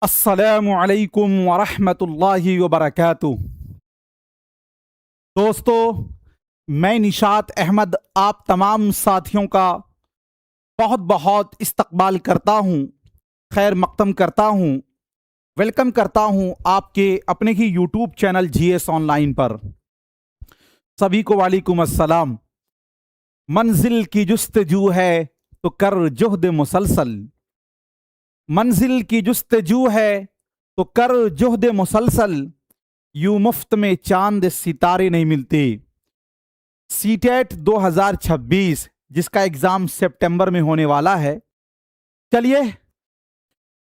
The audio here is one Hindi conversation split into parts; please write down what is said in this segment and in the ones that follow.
अस्सलामुअलैकुम वरहमतुल्लाहि वबरकातुह। दोस्तों, मैं निशात अहमद आप तमाम साथियों का बहुत बहुत इस्तकबाल करता हूँ, खैर मकदम करता हूँ, वेलकम करता हूँ आपके अपने ही यूट्यूब चैनल जीएस ऑनलाइन पर। सभी को वालेकुम अस्सलाम। मंजिल की जुस्तजू है तो कर जुहद मुसलसल, मंजिल की जुस्तजू है तो कर जुहद मुसलसल, यूं मुफ्त में चांद सितारे नहीं मिलते। सीटेट 2026 जिसका एग्जाम सितंबर में होने वाला है। चलिए,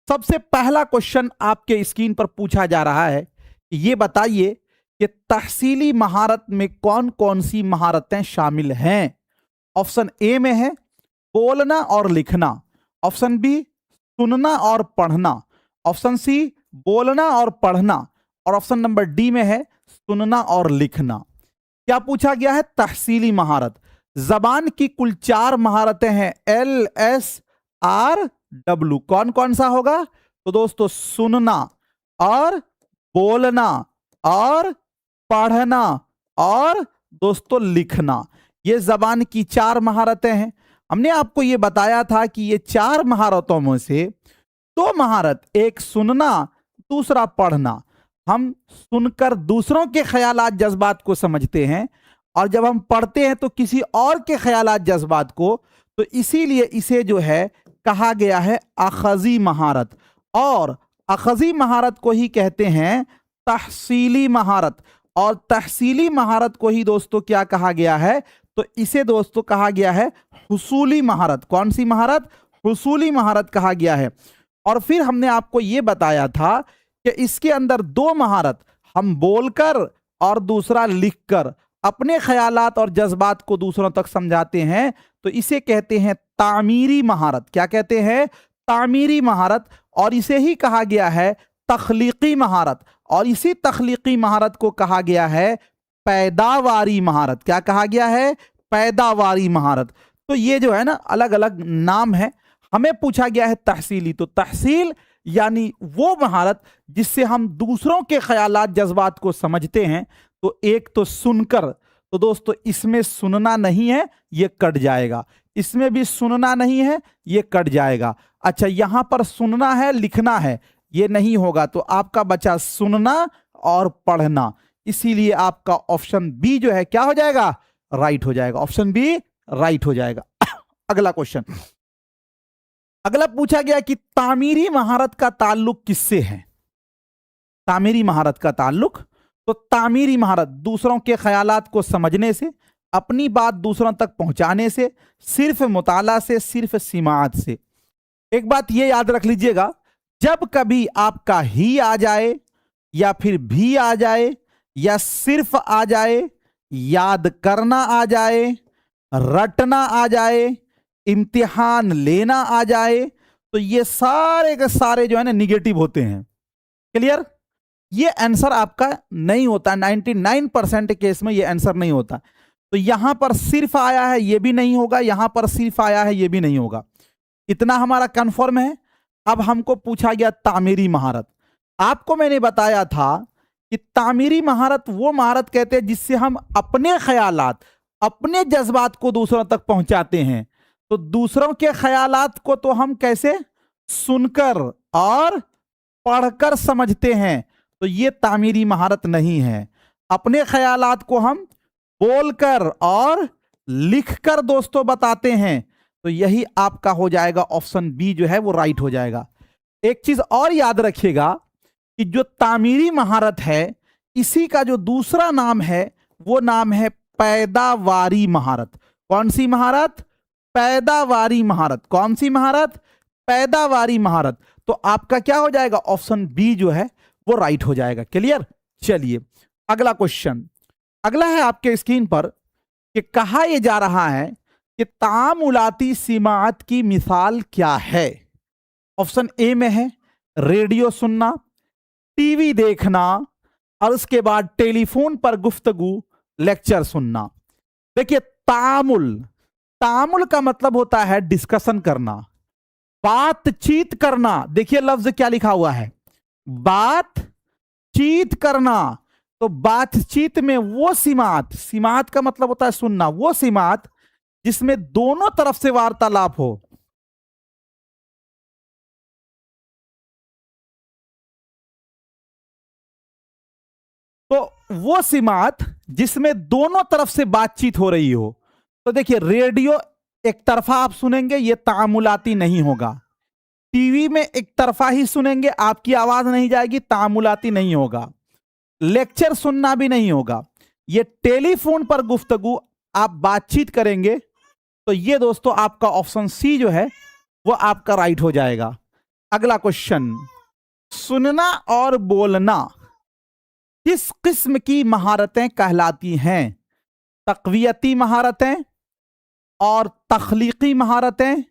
सबसे पहला क्वेश्चन आपके स्क्रीन पर पूछा जा रहा है, ये बताइए कि तहसीली महारत में कौन कौन सी महारतें शामिल हैं। ऑप्शन ए में है बोलना और लिखना, ऑप्शन बी सुनना और पढ़ना, ऑप्शन सी बोलना और पढ़ना, और ऑप्शन नंबर डी में है सुनना और लिखना। क्या पूछा गया है? तहसीली महारत। जबान की कुल 4 महारतें हैं, एल एस आर डब्ल्यू। कौन कौन सा होगा? तो दोस्तों सुनना और बोलना और पढ़ना और दोस्तों लिखना, ये जबान की 4 महारतें हैं। हमने आपको ये बताया था कि ये 4 महारतों में से 2 महारत, एक सुनना दूसरा पढ़ना। हम सुनकर दूसरों के ख्यालात जज्बात को समझते हैं और जब हम पढ़ते हैं तो किसी और के ख्यालात जज्बात को, तो इसीलिए इसे जो है कहा गया है अखजी महारत, और अखजी महारत को ही कहते हैं तहसीली महारत। और तहसीली महारत को ही दोस्तों क्या कहा गया है? तो इसे दोस्तों कहा गया है हुसूली महारत। कौन सी महारत? हुसूली महारत कहा गया है। और फिर हमने आपको यह बताया था कि इसके अंदर 2 महारत, हम बोलकर और दूसरा लिखकर अपने ख्यालात और जज्बात को दूसरों तक समझाते हैं, तो इसे कहते हैं तामीरी महारत। क्या कहते हैं? तामीरी महारत। और इसे ही कहा गया है तख्लीकी महारत, और इसी तख्लीकी महारत को कहा गया है पैदावारी महारत। क्या कहा गया है? पैदावारी महारत। तो ये जो है ना अलग अलग नाम है। हमें पूछा गया है तहसीली, तो तहसील यानी वो महारत जिससे हम दूसरों के ख्यालात जज्बात को समझते हैं। तो एक तो सुनकर, तो दोस्तों इसमें सुनना नहीं है, ये कट जाएगा। इसमें भी सुनना नहीं है, ये कट जाएगा। अच्छा, यहां पर सुनना है लिखना है, ये नहीं होगा, तो आपका बचा सुनना और पढ़ना। इसीलिए आपका ऑप्शन बी जो है क्या हो जाएगा? राइट हो जाएगा। ऑप्शन बी राइट हो जाएगा। अगला क्वेश्चन, अगला पूछा गया कि तामीरी महारत का ताल्लुक किससे है? तामीरी महारत का ताल्लुक, तो तामीरी महारत दूसरों के ख्यालात को समझने से, अपनी बात दूसरों तक पहुंचाने से, सिर्फ मुताला से, सिर्फ सिमात से। एक बात ये याद रख लीजिएगा, जब कभी आपका ही आ जाए या फिर भी आ जाए या सिर्फ आ जाए, याद करना आ जाए, रटना आ जाए, इम्तिहान लेना आ जाए, तो ये सारे के सारे जो है ना निगेटिव होते हैं। क्लियर? ये आंसर आपका नहीं होता। 99% केस में ये आंसर नहीं होता। तो यहां पर सिर्फ आया है, ये भी नहीं होगा, यहां पर सिर्फ आया है, ये भी नहीं होगा। इतना हमारा कंफर्म है। अब हमको पूछा गया तामीरी महारत। आपको मैंने बताया था कि तामीरी महारत वो महारत कहते हैं जिससे हम अपने ख्यालात, अपने जज्बात को दूसरों तक पहुंचाते हैं। तो दूसरों के ख्यालात को तो हम कैसे? सुनकर और पढ़कर समझते हैं, तो ये तामीरी महारत नहीं है। अपने ख्यालात को हम बोलकर और लिखकर दोस्तों बताते हैं, तो यही आपका हो जाएगा ऑप्शन बी जो है वो राइट हो जाएगा। एक चीज और याद रखिएगा कि जो तामीरी महारत है, इसी का जो दूसरा नाम है वो नाम है पैदावारी महारत। कौन सी महारत? पैदावारी महारत। कौन सी महारत? पैदावारी महारत। तो आपका क्या हो जाएगा? ऑप्शन बी जो है वो राइट हो जाएगा। क्लियर? चलिए अगला क्वेश्चन, अगला है आपके स्क्रीन पर कि कहा यह जा रहा है कि तामुलाती सिमात की मिसाल क्या है। ऑप्शन ए में है रेडियो सुनना, टीवी देखना, और उसके बाद टेलीफोन पर गुफ्तगू, लेक्चर सुनना। देखिए तामुल, तामुल का मतलब होता है डिस्कशन करना, बातचीत करना। देखिए लफ्ज क्या लिखा हुआ है, बातचीत करना। तो बातचीत में वो सिमात, सिमात का मतलब होता है सुनना, वो सिमात जिसमें दोनों तरफ से वार्तालाप हो। तो वो सिमात जिसमें दोनों तरफ से बातचीत हो रही हो। तो देखिए, रेडियो एक तरफा आप सुनेंगे, ये तामुलाती नहीं होगा। टीवी में एक तरफा ही सुनेंगे, आपकी आवाज नहीं जाएगी, तामुलाती नहीं होगा। लेक्चर सुनना भी नहीं होगा। ये टेलीफोन पर गुफ्तगू, आप बातचीत करेंगे। तो ये दोस्तों आपका ऑप्शन सी जो है वो आपका राइट हो जाएगा। अगला क्वेश्चन, सुनना और बोलना किस किस्म की महारतें कहलाती हैं? तक़वियती महारतें और तख्लीकी महारतें,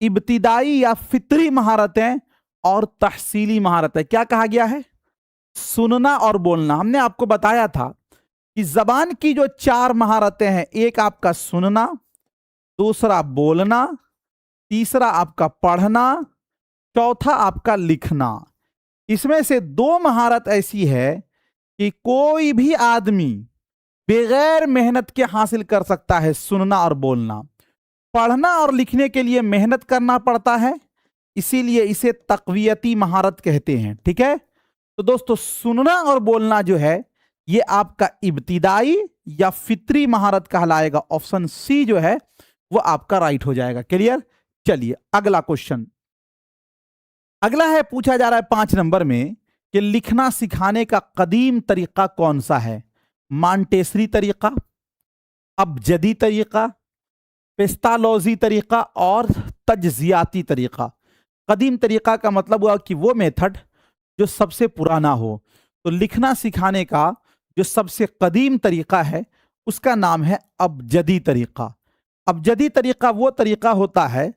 इब्तिदाई या फितरी महारतें और तहसीली महारतें। क्या कहा गया है? सुनना और बोलना। हमने आपको बताया था कि जबान की जो 4 महारतें हैं, एक आपका सुनना, दूसरा बोलना, तीसरा आपका पढ़ना, चौथा आपका लिखना। इसमें से 2 महारत ऐसी है कि कोई भी आदमी बगैर मेहनत के हासिल कर सकता है, सुनना और बोलना। पढ़ना और लिखने के लिए मेहनत करना पड़ता है, इसीलिए इसे तक़वियती महारत कहते हैं। ठीक है, तो दोस्तों सुनना और बोलना जो है ये आपका इब्तिदाई या फितरी महारत कहलाएगा। ऑप्शन सी जो है वो आपका राइट हो जाएगा। क्लियर? चलिए अगला क्वेश्चन। अगला है, पूछा जा रहा है 5 नंबर में कि लिखना सिखाने का कदीम तरीका कौन सा है? मांटेसरी तरीका, अबजदी तरीका, पेस्तालोजी तरीका और तज्जियाती तरीका। कदीम तरीका का मतलब हुआ कि वो मेथड जो सबसे पुराना हो। तो लिखना सिखाने का जो सबसे कदीम तरीका है उसका नाम है अबजदी तरीका। अबजदी तरीका वो तरीका होता है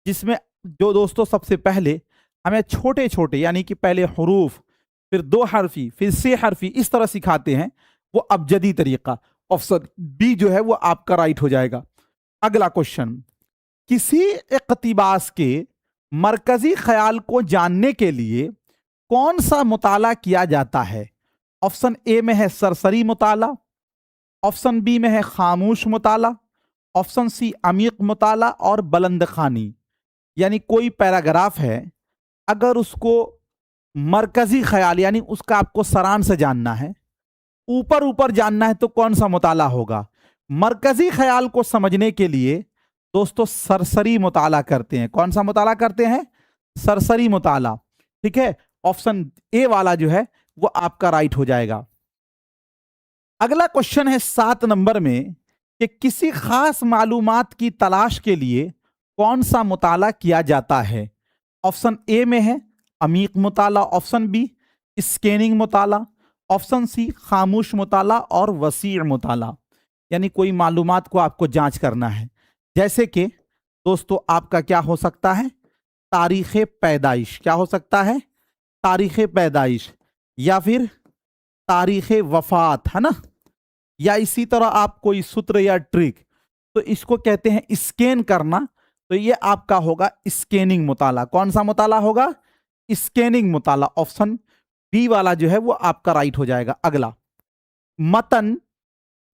जिसमें जो दोस्तों सबसे पहले हमें छोटे छोटे, यानी कि पहले हुरूफ, फिर 2 हरफी, फिर 6 हरफी, इस तरह सिखाते हैं, वो अबजदी तरीका। ऑप्शन बी जो है वो आपका राइट हो जाएगा। अगला क्वेश्चन, किसी इक़्तिबास के मरकजी ख्याल को जानने के लिए कौन सा मुताला किया जाता है? ऑप्शन ए में है सरसरी मुताला, ऑप्शन बी में है खामोश मुताला, ऑप्शन सी अमीक मुताला और बुलंद खानी। यानी कोई पैराग्राफ है, अगर उसको मरकजी ख्याल यानी उसका आपको सरान से जानना है, ऊपर ऊपर जानना है, तो कौन सा मुताला होगा? मरकजी ख्याल को समझने के लिए दोस्तों सरसरी मुताला करते हैं। कौन सा मुताला करते हैं? सरसरी मुताला। ठीक है, ऑप्शन ए वाला जो है वो आपका राइट हो जाएगा। अगला क्वेश्चन है 7 नंबर में कि किसी खास मालूमात की तलाश के लिए कौन सा मुताला किया जाता है? ऑप्शन ए में है अमीक मुताला, ऑप्शन बी स्कैनिंग मुताला, ऑप्शन सी खामोश मुताला और वसीअ मुताला। यानी कोई मालूमात को आपको जांच करना है। जैसे कि दोस्तों आपका क्या हो सकता है? तारीख पैदाइश। क्या हो सकता है? तारीख पैदाइश, या फिर तारीख वफात, है ना, या इसी तरह आप कोई सूत्र या ट्रिक, तो इसको कहते हैं स्कैन करना। तो ये आपका होगा स्कैनिंग मुताला। कौन सा मुताला होगा? स्कैनिंग मुताला। ऑप्शन बी वाला जो है वो आपका राइट हो जाएगा। अगला, मतन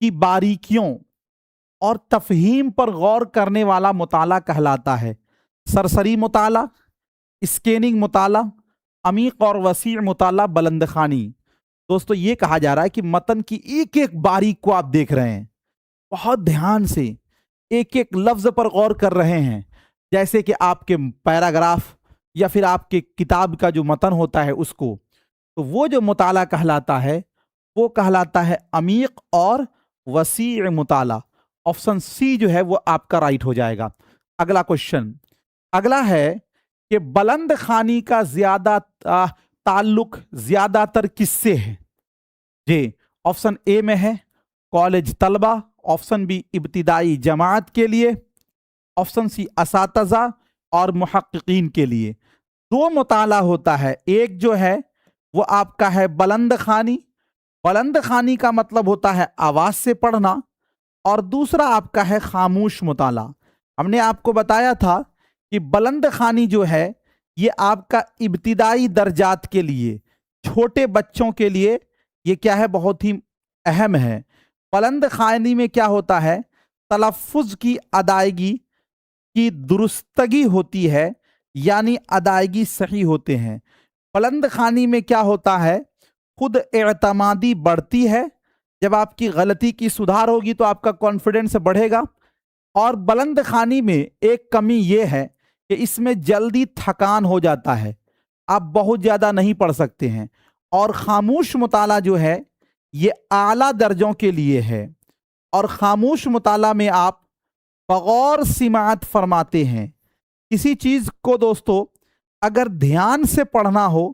की बारीकियों और तफहीम पर गौर करने वाला मुताला कहलाता है सरसरी मुताला, स्कैनिंग मुताला, अमीक और वसीअ मुताला, बुलंद खानी। दोस्तों ये कहा जा रहा है कि मतन की एक एक बारीक को आप देख रहे हैं, बहुत ध्यान से एक एक लफ्ज पर गौर कर रहे हैं। जैसे कि आपके पैराग्राफ या फिर आपके किताब का जो मतन होता है उसको, तो वो जो मुताला कहलाता है वो कहलाता है अमीक और वसीअ मुताला। ऑप्शन सी जो है वो आपका राइट हो जाएगा। अगला क्वेश्चन, अगला है कि बुलंद खानी का ज्यादा ताल्लुक ज्यादातर किससे है? जी, ऑप्शन ए में है कॉलेज तलबा, ऑप्शन बी इब्तिदाई जमात के लिए, ऑप्शन सी असातिज़ा और मुहक्किकीन के लिए। 2 मुताला होता है, एक जो है वो आपका है बुलंद खानी। बुलंद खानी का मतलब होता है आवाज से पढ़ना, और दूसरा आपका है खामोश मुताला। हमने आपको बताया था कि बुलंद खानी जो है ये आपका इब्तिदाई दर्जात के लिए, छोटे बच्चों के लिए ये क्या है, बहुत ही अहम है। बुलंद खानी में क्या होता है, तलफ़ुज़ की अदायगी की दुरुस्तगी होती है, यानी अदायगी सही होते हैं। बुलंद खानी में क्या होता है, खुद एतमादी बढ़ती है। जब आपकी गलती की सुधार होगी तो आपका कॉन्फिडेंस बढ़ेगा। और बुलंद खानी में एक कमी यह है कि इसमें जल्दी थकान हो जाता है, आप बहुत ज़्यादा नहीं पढ़ सकते हैं। और खामोश मुताला जो है ये आला दर्जों के लिए है। और खामोश मुताला में आप बगौर सिमात फरमाते हैं। किसी चीज़ को दोस्तों अगर ध्यान से पढ़ना हो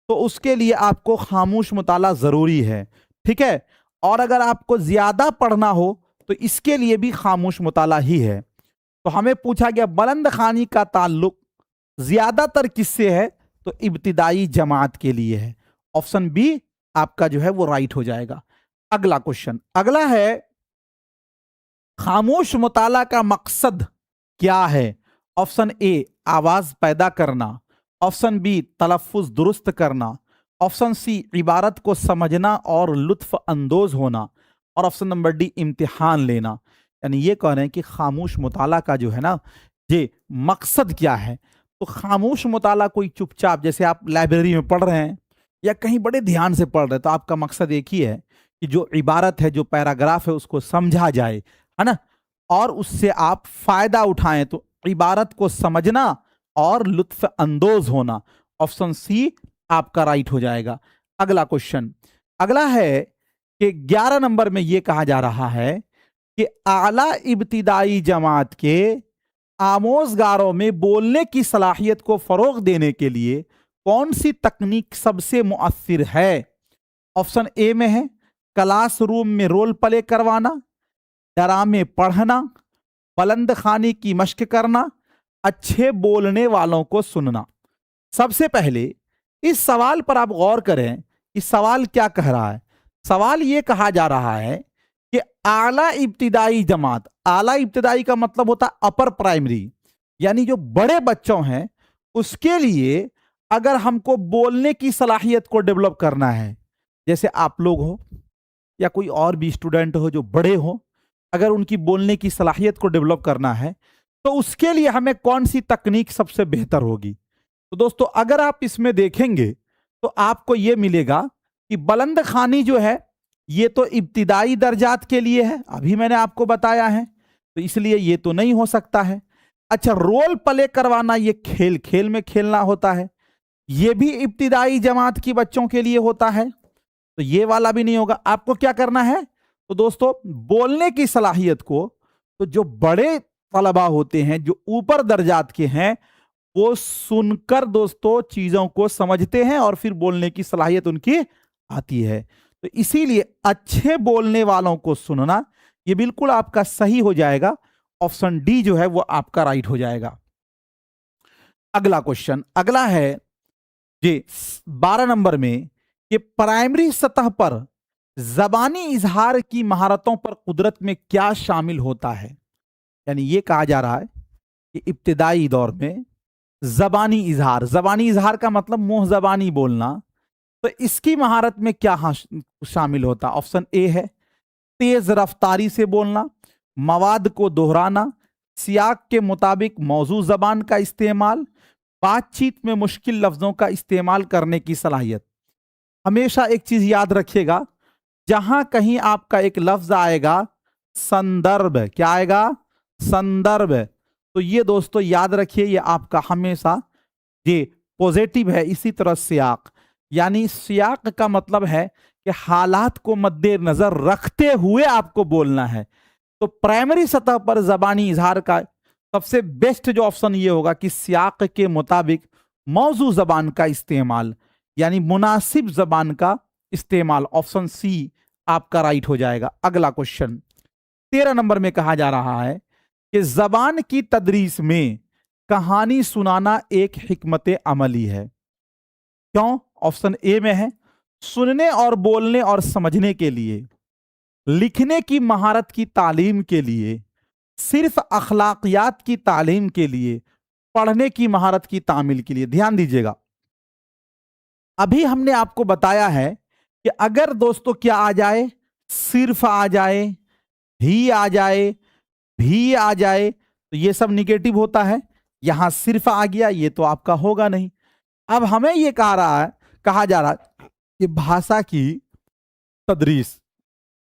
तो उसके लिए आपको खामोश मुताला ज़रूरी है, ठीक है। और अगर आपको ज़्यादा पढ़ना हो तो इसके लिए भी खामोश मुताला ही है। तो हमें पूछा गया बुलंद खानी का ताल्लुक ज़्यादातर किससे है, तो इब्तिदाई जमात के लिए है। ऑप्शन बी आपका जो है वो राइट हो जाएगा। अगला क्वेश्चन, अगला है खामोश मुताला का मकसद क्या है। ऑप्शन ए आवाज पैदा करना, ऑप्शन बी तलफ़ुज़ दुरुस्त करना, ऑप्शन सी इबारत को समझना और लुत्फ अंदोज होना, और ऑप्शन नंबर डी इम्तिहान लेना। यानी ये कह रहे हैं कि खामोश मुताला का जो है ना ये मकसद क्या है। तो खामोश मुताला कोई चुपचाप, जैसे आप लाइब्रेरी में पढ़ रहे हैं या कहीं बड़े ध्यान से पढ़ रहे हैं, तो आपका मकसद एक ही है कि जो इबारत है, जो पैराग्राफ है, उसको समझा जाए, है ना, और उससे आप फायदा उठाएं। तो इबारत को समझना और लुत्फ अंदोज होना, ऑप्शन सी आपका राइट हो जाएगा। अगला क्वेश्चन, अगला है कि 11 नंबर में यह कहा जा रहा है कि आला इब्तिदाई जमात के आमोजगारों में बोलने की सलाहियत को फरोग देने के लिए कौन सी तकनीक सबसे मुअस्सिर है। ऑप्शन ए में है क्लासरूम में रोल प्ले करवाना, ड्रामे पढ़ना, बुलंद खानी की मश्क करना, अच्छे बोलने वालों को सुनना। सबसे पहले इस सवाल पर आप गौर करें, इस सवाल क्या कह रहा है। सवाल ये कहा जा रहा है कि आला इब्तिदाई जमात, आला इब्तिदाई का मतलब होता है अपर प्राइमरी, यानी जो बड़े बच्चों हैं उसके लिए अगर हमको बोलने की सलाहियत को डेवलप करना है, जैसे आप लोग हो या कोई और भी स्टूडेंट हो जो बड़े हो, अगर उनकी बोलने की सलाहियत को डेवलप करना है तो उसके लिए हमें कौन सी तकनीक सबसे बेहतर होगी। तो दोस्तों अगर आप इसमें देखेंगे तो आपको यह मिलेगा कि बुलंद खानी जो है ये तो इब्तिदाई दर्जात के लिए है, अभी मैंने आपको बताया है, तो इसलिए ये तो नहीं हो सकता है। अच्छा, रोल प्ले करवाना, ये खेल खेल में खेलना होता है, ये भी इब्तिदाई जमात की बच्चों के लिए होता है, तो ये वाला भी नहीं होगा। आपको क्या करना है, तो दोस्तों बोलने की सलाहियत को, तो जो बड़े तलबा होते हैं, जो ऊपर दर्जात के हैं, वो सुनकर दोस्तों चीजों को समझते हैं और फिर बोलने की सलाहियत उनकी आती है। तो इसीलिए अच्छे बोलने वालों को सुनना, ये बिल्कुल आपका सही हो जाएगा। ऑप्शन डी जो है वो आपका राइट हो जाएगा। अगला क्वेश्चन, अगला है जी 12 नंबर में कि प्राइमरी सतह पर जबानी इजहार की महारतों पर कुदरत में क्या शामिल होता है। यानी ये कहा जा रहा है कि इब्तिदाई दौर में जबानी इजहार, जबानी इजहार का मतलब मुंह जबानी बोलना, तो इसकी महारत में क्या शामिल होता। ऑप्शन ए है तेज रफ्तारी से बोलना, मवाद को दोहराना, सियाक के मुताबिक मौजू जबान का इस्तेमाल, बातचीत में मुश्किल लफ्जों का इस्तेमाल करने की सलाहियत। हमेशा एक चीज याद रखिएगा, जहां कहीं आपका एक लफ्ज आएगा संदर्भ, क्या आएगा, संदर्भ, तो ये दोस्तों याद रखिए ये आपका हमेशा ये पॉजिटिव है। इसी तरह सियाक, यानी सियाक का मतलब है कि हालात को मद्देनजर रखते हुए आपको बोलना है। तो प्राइमरी सतह पर जबानी इजहार का सबसे बेस्ट जो ऑप्शन ये होगा कि सियाक के मुताबिक मौजू जबान का इस्तेमाल, यानी मुनासिब जबान का इस्तेमाल, ऑप्शन सी आपका राइट हो जाएगा। अगला क्वेश्चन 13 नंबर में कहा जा रहा है कि जबान की तदरीस में कहानी सुनाना एक हिकमत अमली है। क्यों। ऑप्शन ए में है सुनने और बोलने और समझने के लिए, लिखने की महारत की तालीम के लिए, सिर्फ अखलाकियात की तालीम के लिए, पढ़ने की महारत की तामील के लिए। ध्यान दीजिएगा, अभी हमने आपको बताया है कि अगर दोस्तों क्या आ जाए, सिर्फ आ जाए, ही आ जाए, भी आ जाए, तो ये सब निगेटिव होता है। यहां सिर्फ आ गया, ये तो आपका होगा नहीं। अब हमें ये कहा जा रहा है कि भाषा की तदरीस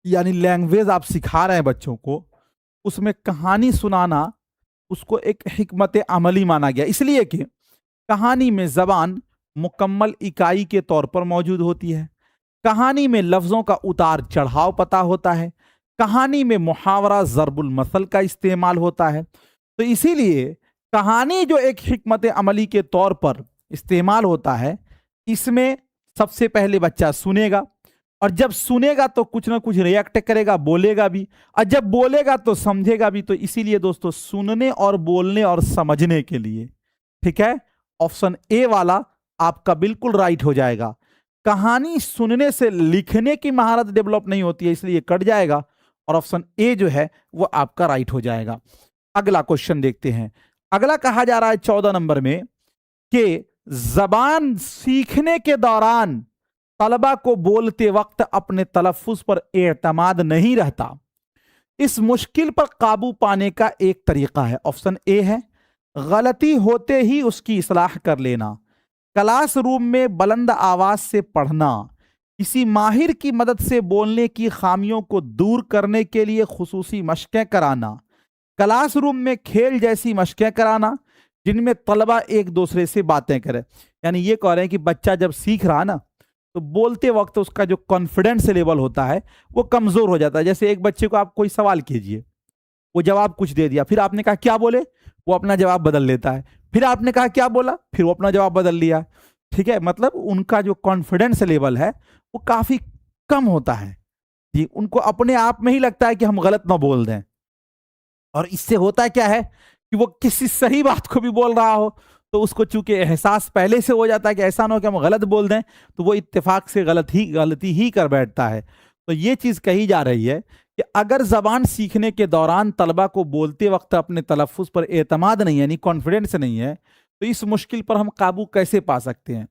यानी लैंग्वेज आप सिखा रहे हैं बच्चों को, उसमें कहानी सुनाना उसको एक हिकमत अमली माना गया, इसलिए कि कहानी में जबान मुकम्मल इकाई के तौर पर मौजूद होती है। कहानी में लफ्जों का उतार चढ़ाव पता होता है। कहानी में मुहावरा ज़रबुल मसल का इस्तेमाल होता है। तो इसीलिए कहानी जो एक हिकमत अमली के तौर पर इस्तेमाल होता है, इसमें सबसे पहले बच्चा सुनेगा, और जब सुनेगा तो कुछ ना कुछ रिएक्ट करेगा, बोलेगा भी, और जब बोलेगा तो समझेगा भी। तो इसीलिए दोस्तों सुनने और बोलने और समझने के लिए, ठीक है, ऑप्शन ए वाला आपका बिल्कुल राइट हो जाएगा। कहानी सुनने से लिखने की महारत डेवलप नहीं होती है, इसलिए कट जाएगा, और ऑप्शन ए जो है वो आपका राइट हो जाएगा। अगला क्वेश्चन देखते हैं। अगला कहा जा रहा है 14 नंबर में कि जबान सीखने के दौरान तलबा को बोलते वक्त अपने तलफ्फुज पर एतमाद नहीं रहता। इस मुश्किल पर काबू पाने का एक तरीका है। ऑप्शन ए है गलती होते ही उसकी इस्लाह कर लेना, क्लासरूम में बुलंद आवाज से पढ़ना, किसी माहिर की मदद से बोलने की खामियों को दूर करने के लिए खुसूसी मशकें कराना, क्लासरूम में खेल जैसी मशकें कराना जिनमें तलबा एक दूसरे से बातें करें। यानी ये कह रहे हैं कि बच्चा जब सीख रहा ना, तो बोलते वक्त उसका जो कॉन्फिडेंस लेवल होता है वो कमजोर हो जाता है। जैसे एक बच्चे को आप कोई सवाल कीजिए, वो जवाब कुछ दे दिया, फिर आपने कहा क्या बोले, वो अपना जवाब बदल लेता है, फिर आपने कहा क्या बोला, फिर वो अपना जवाब बदल लिया। ठीक है, मतलब उनका जो कॉन्फिडेंस लेवल है वो काफी कम होता है जी। उनको अपने आप में ही लगता है कि हम गलत ना बोल दें, और इससे होता है क्या है कि वो किसी सही बात को भी बोल रहा हो तो उसको चूंकि एहसास पहले से हो जाता है कि ऐसा ना हो कि हम गलत बोल दें, तो वो इत्तेफाक से गलती ही कर बैठता है। तो ये चीज कही जा रही है कि अगर जबान सीखने के दौरान तलबा को बोलते वक्त अपने तलफ्फुज पर एतमाद नहीं है, यानी कॉन्फिडेंस नहीं है, तो इस मुश्किल पर हम काबू कैसे पा सकते हैं।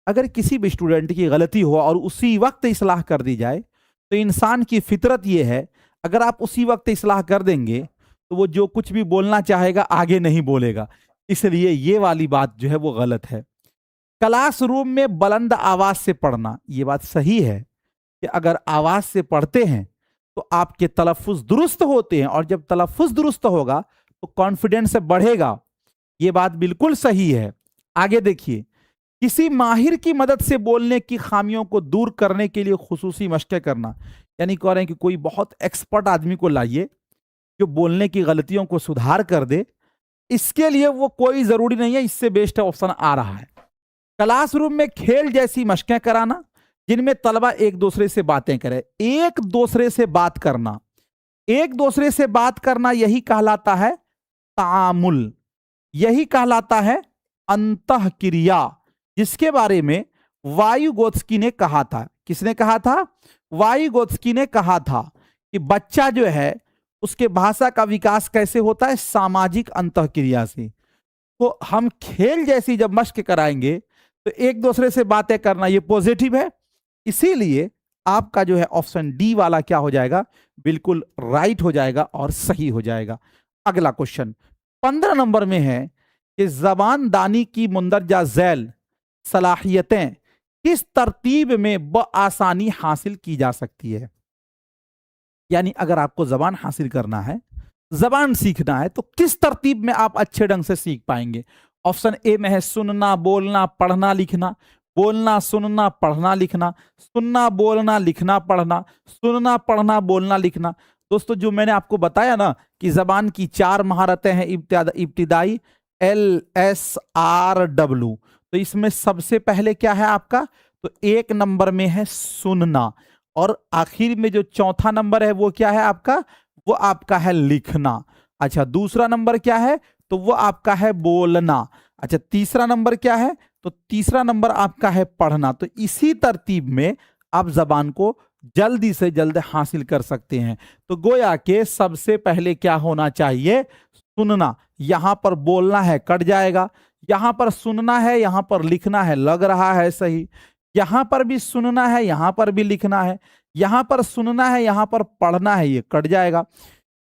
अगर किसी भी स्टूडेंट की गलती हो और उसी वक्त इस्लाह कर दी जाए, तो इंसान की फितरत ये है, अगर आप उसी वक्त इस्लाह कर देंगे तो वो जो कुछ भी बोलना चाहेगा आगे नहीं बोलेगा। इसलिए ये वाली बात जो है वो गलत है। क्लासरूम में बुलंद आवाज से पढ़ना, ये बात सही है कि अगर आवाज से पढ़ते हैं तो आपके तलफ्फुज दुरुस्त होते हैं, और जब तलफ्फुज दुरुस्त होगा तो कॉन्फिडेंस बढ़ेगा। ये बात बिल्कुल सही है। आगे देखिए, किसी माहिर की मदद से बोलने की खामियों को दूर करने के लिए खुसूसी मशक़ें करना, यानी कह रहे हैं कि कोई बहुत एक्सपर्ट आदमी को लाइए जो बोलने की गलतियों को सुधार कर दे। इसके लिए वो कोई जरूरी नहीं है, इससे बेस्ट ऑप्शन आ रहा है क्लासरूम में खेल जैसी मशकें कराना जिनमें तलबा एक दूसरे से बातें करें। एक दूसरे से बात करना, एक दूसरे से बात करना यही कहलाता है तामुल, यही कहलाता है अंतःक्रिया, जिसके बारे में वायुगोत्स्की ने कहा था। किसने कहा था? वायुगोत्स्की ने कहा था कि बच्चा जो है उसके भाषा का विकास कैसे होता है? सामाजिक अंतःक्रिया से। तो हम खेल जैसी जब मशक कराएंगे तो एक दूसरे से बातें करना ये पॉजिटिव है, इसीलिए आपका जो है ऑप्शन डी वाला क्या हो जाएगा? बिल्कुल राइट हो जाएगा और सही हो जाएगा। अगला क्वेश्चन 15 नंबर में है कि जबान दानी की मुंदरजा झैल सलाहियतें किस तरतीब में बआसानी हासिल की जा सकती है। यानी अगर आपको जबान हासिल करना है, जबान सीखना है, तो किस तरतीब में आप अच्छे ढंग से सीख पाएंगे। ऑप्शन ए में है सुनना, बोलना, पढ़ना, लिखना। बोलना, सुनना, पढ़ना, लिखना। सुनना, बोलना, लिखना, पढ़ना। सुनना, पढ़ना, बोलना, लिखना। दोस्तों जो मैंने आपको बताया ना कि जबान की 4 महारतें हैं, इब्तिदाई LSRW, तो इसमें सबसे पहले क्या है आपका? तो 1 नंबर में है सुनना, और आखिर में जो चौथा नंबर है वो क्या है आपका? वो आपका है लिखना। अच्छा, दूसरा नंबर क्या है? तो वो आपका है बोलना। अच्छा, तीसरा नंबर क्या है? तो तीसरा नंबर आपका है पढ़ना। तो इसी तरतीब में आप जबान को जल्दी से जल्द हासिल कर सकते हैं। तो गोया के सबसे पहले क्या होना चाहिए? सुनना। यहां पर बोलना है, कट जाएगा। यहां पर सुनना है, यहां पर लिखना है, लग रहा है सही। यहां पर भी सुनना है, यहां पर भी लिखना है, यहां पर सुनना है, यहां पर पढ़ना है, ये कट जाएगा।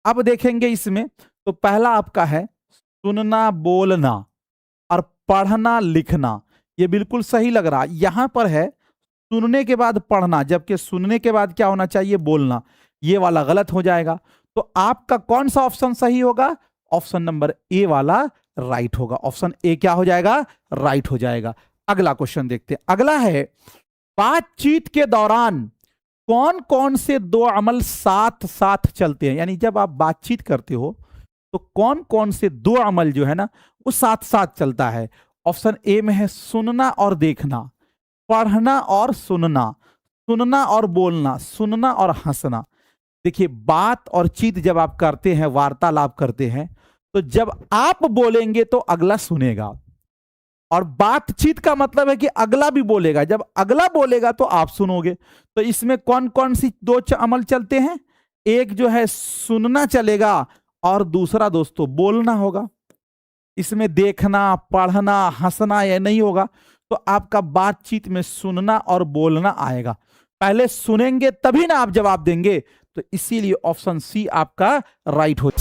अब देखेंगे इसमें, तो पहला आपका है सुनना बोलना और पढ़ना लिखना, ये बिल्कुल सही लग रहा। यहां पर है सुनने के बाद पढ़ना, जबकि सुनने के बाद क्या होना चाहिए, बोलना, ये वाला गलत हो जाएगा। तो आपका कौन सा ऑप्शन सही होगा, ऑप्शन नंबर ए वाला राइट होगा। ऑप्शन ए क्या हो जाएगा, राइट हो जाएगा। अगला क्वेश्चन देखते हैं। अगला है बातचीत के दौरान कौन कौन से दो अमल साथ साथ चलते हैं, यानी जब आप बातचीत करते हो तो कौन कौन से दो अमल जो है ना वो साथ साथ चलता है। ऑप्शन ए में है सुनना और देखना, पढ़ना और सुनना, सुनना और बोलना, सुनना और हंसना। देखिए बात और चीत जब आप करते हैं, वार्तालाप करते हैं, तो जब आप बोलेंगे तो अगला सुनेगा, और बातचीत का मतलब है कि अगला भी बोलेगा, जब अगला बोलेगा तो आप सुनोगे। तो इसमें कौन कौन सी दो अमल चलते हैं, एक जो है सुनना चलेगा और दूसरा दोस्तों बोलना होगा। इसमें देखना, पढ़ना, हंसना यह नहीं होगा, तो आपका बातचीत में सुनना और बोलना आएगा। पहले सुनेंगे तभी ना आप जवाब देंगे, तो इसीलिए ऑप्शन सी आपका राइट हो।